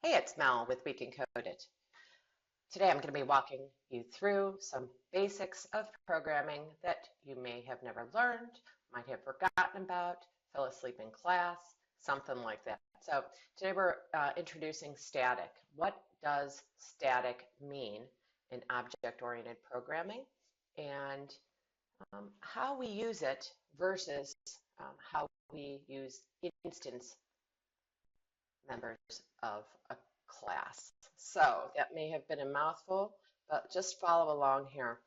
Hey, it's Mel with We Can Code It. Today I'm going to be walking you through some basics of programming that you may have never learned, might have forgotten about, fell asleep in class, something like that. So today we're introducing static. What does static mean in object-oriented programming, and how we use it versus how we use instance members of a class. So that may have been a mouthful, but just follow along here.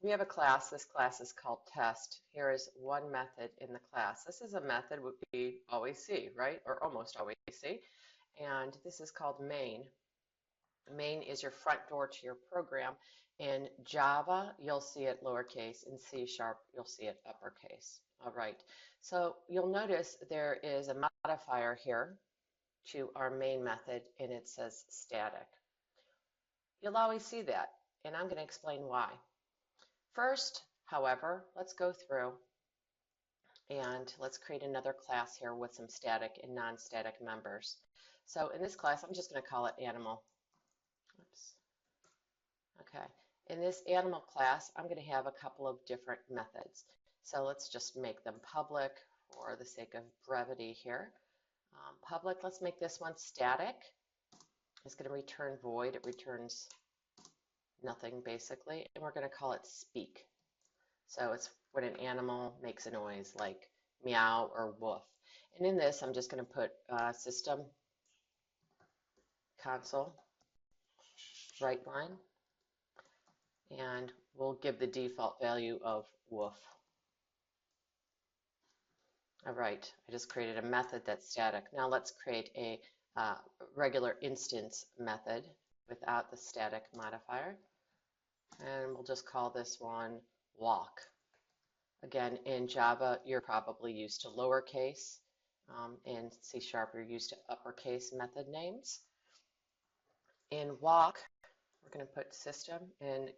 We have a class. This class is called test. Here is one method in the class. This is a method we always see, right? Or almost always see. And this is called main. Main is your front door to your program. In Java, you'll see it lowercase. In C#, you'll see it uppercase. All right. So you'll notice there is a modifier here to our main method, and it says static. You'll always see that, and I'm going to explain why. First, however, let's go through and let's create another class here with some static and non-static members. So in this class, I'm just going to call it animal. Oops. Okay. In this animal class, I'm going to have a couple of different methods. So let's just make them public for the sake of brevity here. Public, let's make this one static. It's going to return void. It returns nothing basically, and we're going to call it speak. So it's when an animal makes a noise like meow or woof. And in this, I'm just going to put system console write line, and we'll give the default value of woof. All right, I just created a method that's static. Now let's create a regular instance method without the static modifier. And we'll just call this one walk. Again, in Java, you're probably used to lowercase. In C#, you're used to uppercase method names. In walk, we're going to put system. In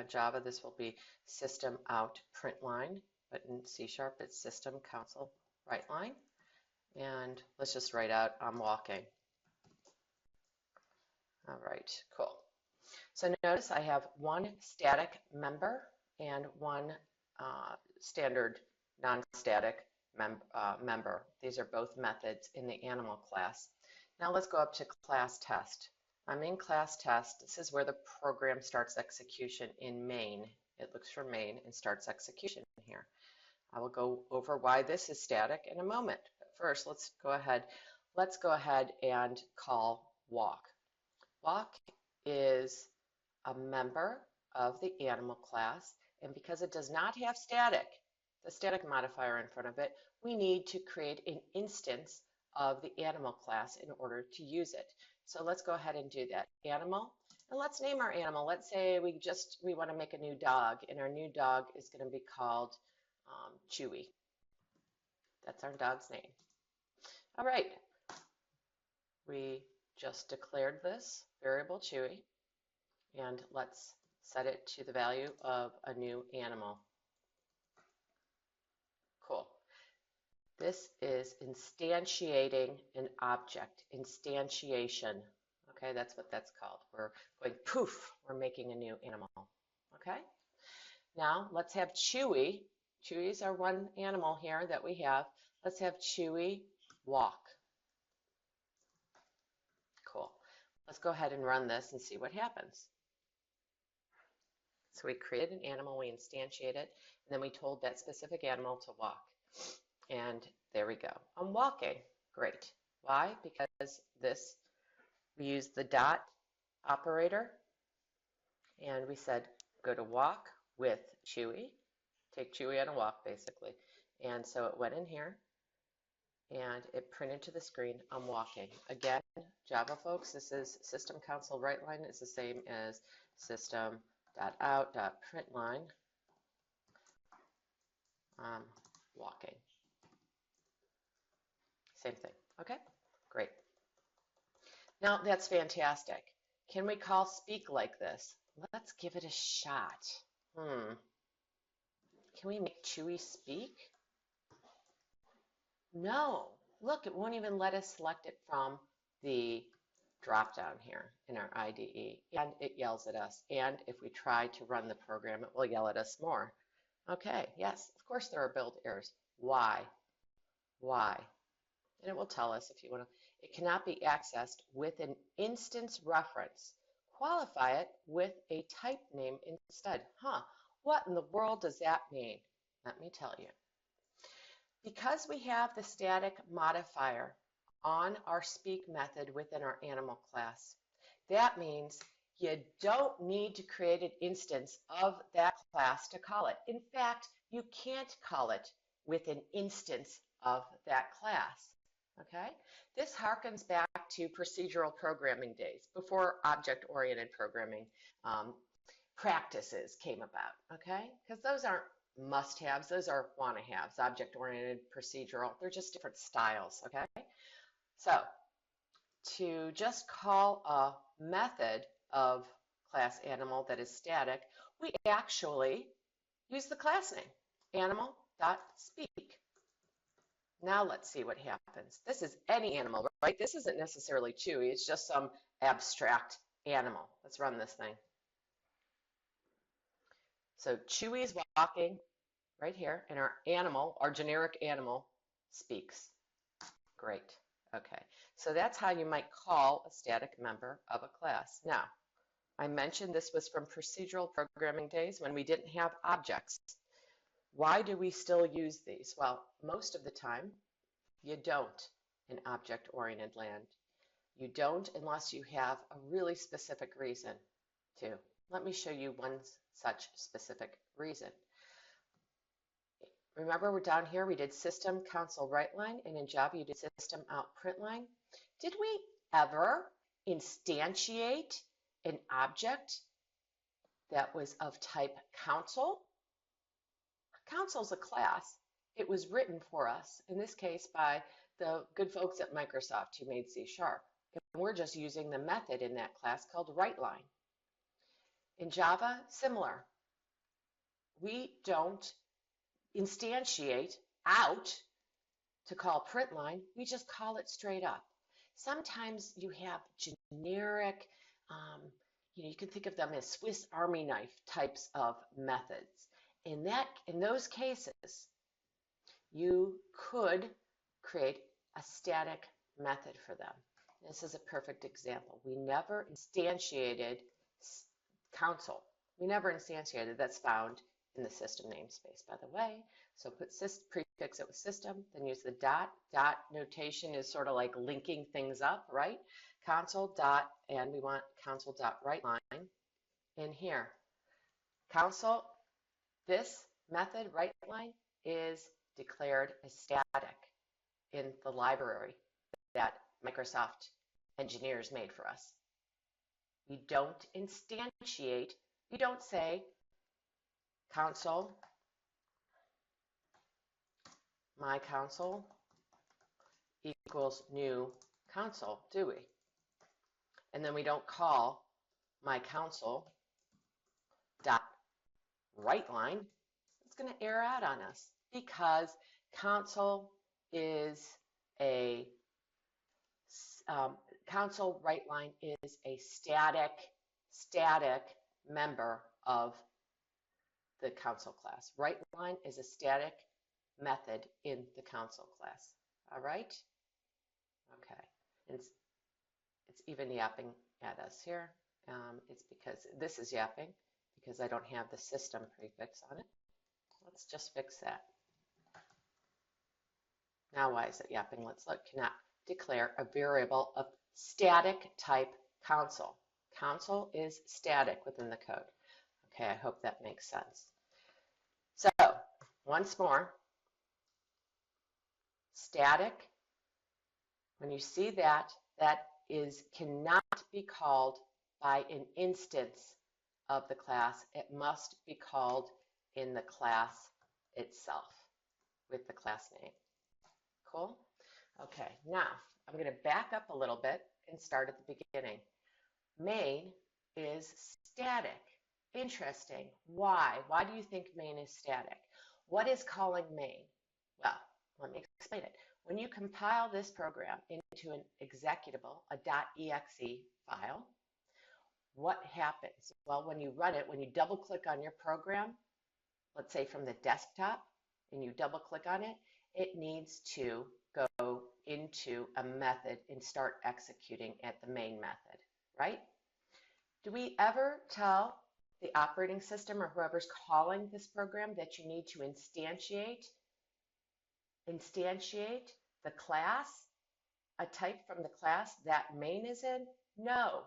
Java, this will be system out print line, but in C#, it's system console write line. And let's just write out I'm walking. All right, cool. So notice I have one static member and one standard non-static member. These are both methods in the animal class. Now let's go up to class test. I'm in class test. This is where the program starts execution in main. It looks for main and starts execution here. I will go over why this is static in a moment. But first, let's go ahead and call walk. Walk is a member of the animal class, and because it does not have static, the static modifier in front of it, we need to create an instance of the animal class in order to use it. So let's go ahead and do that. Animal, and let's name our animal. Let's say we want to make a new dog, and our new dog is going to be called Chewy. That's our dog's name. All right, we just declared this variable Chewy, and let's set it to the value of a new animal. Cool. This is instantiating an object, instantiation. Okay, that's what that's called. We're going poof, we're making a new animal. Okay, now let's have Chewy. Chewy's our one animal here that we have. Let's have Chewy walk. Cool. Let's go ahead and run this and see what happens. So we created an animal, we instantiated it, and then we told that specific animal to walk. And there we go. I'm walking. Great. Why? Because we used the dot operator, and we said go to walk with Chewy. Take Chewy on a walk, basically. And so it went in here, and it printed to the screen, I'm walking. Again, Java folks, this is system console write line is the same as system.out.println. Walking. Same thing. Okay, great. Now that's fantastic. Can we call speak like this? Let's give it a shot. Can we make Chewy speak? No. Look, it won't even let us select it from the drop down here in our IDE, and it yells at us. And if we try to run the program, it will yell at us more. Okay, yes, of course there are build errors. Why? Why? And it will tell us if you want to. It cannot be accessed with an instance reference. Qualify it with a type name instead. Huh, what in the world does that mean? Let me tell you. Because we have the static modifier on our speak method within our animal class, that means you don't need to create an instance of that class to call it. In fact, you can't call it with an instance of that class. Okay? This harkens back to procedural programming days, before object-oriented programming practices came about. Okay? Because those aren't must-haves, those are want-to-haves. Object-oriented, procedural, they're just different styles. Okay? So to just call a method of class animal that is static, we actually use the class name, animal.speak. Now let's see what happens. This is any animal, right? This isn't necessarily Chewy, it's just some abstract animal. Let's run this thing. So Chewy is walking right here, and our animal, our generic animal, speaks. Great. Okay, so that's how you might call a static member of a class. Now, I mentioned this was from procedural programming days when we didn't have objects. Why do we still use these? Well, most of the time, you don't in object-oriented land. You don't unless you have a really specific reason to. Let me show you one such specific reason. Remember, we're down here, we did system console write line, and in Java you did system out print line. Did we ever instantiate an object that was of type console? Console's a class. It was written for us, in this case by the good folks at Microsoft who made C#. And we're just using the method in that class called writeLine. In Java, similar. We don't instantiate out to call print line. We just call it straight up. Sometimes you have generic, you can think of them as Swiss Army knife types of methods. In those cases, you could create a static method for them. This is a perfect example. We never instantiated console. We never instantiated. That's found in the system namespace, by the way. So put prefix it with system, then use the dot. Dot notation is sort of like linking things up, right? Console dot, and we want console dot writeLine in here. Console, this method writeLine is declared as static in the library that Microsoft engineers made for us. We don't instantiate, we don't say console, my console equals new console, do we? And then we don't call my console dot writeLine. It's going to error out on us because console is a console writeLine is a static member of the console class. WriteLine is a static method in the console class. All right? Okay. It's even yapping at us here. It's because this is yapping because I don't have the system prefix on it. Let's just fix that. Now why is it yapping? Let's look. Cannot declare a variable of static type console. Console is static within the code. Okay, I hope that makes sense. So, once more, static, when you see that, that cannot be called by an instance of the class. It must be called in the class itself with the class name. Cool? Okay, now I'm going to back up a little bit and start at the beginning. Main is static. Interesting. Why? Why do you think main is static? What is calling main? Well, let me explain it. When you compile this program into an executable, a .exe file, what happens? Well, when you run it, when you double click on your program, let's say from the desktop, and you double click on it, it needs to go into a method and start executing at the main method, right? Do we ever tell the operating system or whoever's calling this program that you need to instantiate the class, a type from the class that main is in? No.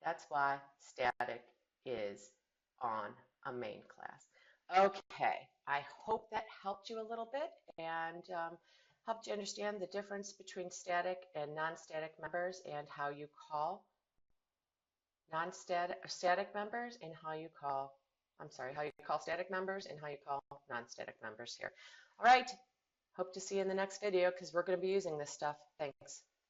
That's why static is on a main class. Okay, I hope that helped you a little bit and helped you understand the difference between static and non-static members and how you call static members and how you call, how you call static members and how you call non-static members here. All right, hope to see you in the next video because we're going to be using this stuff. Thanks.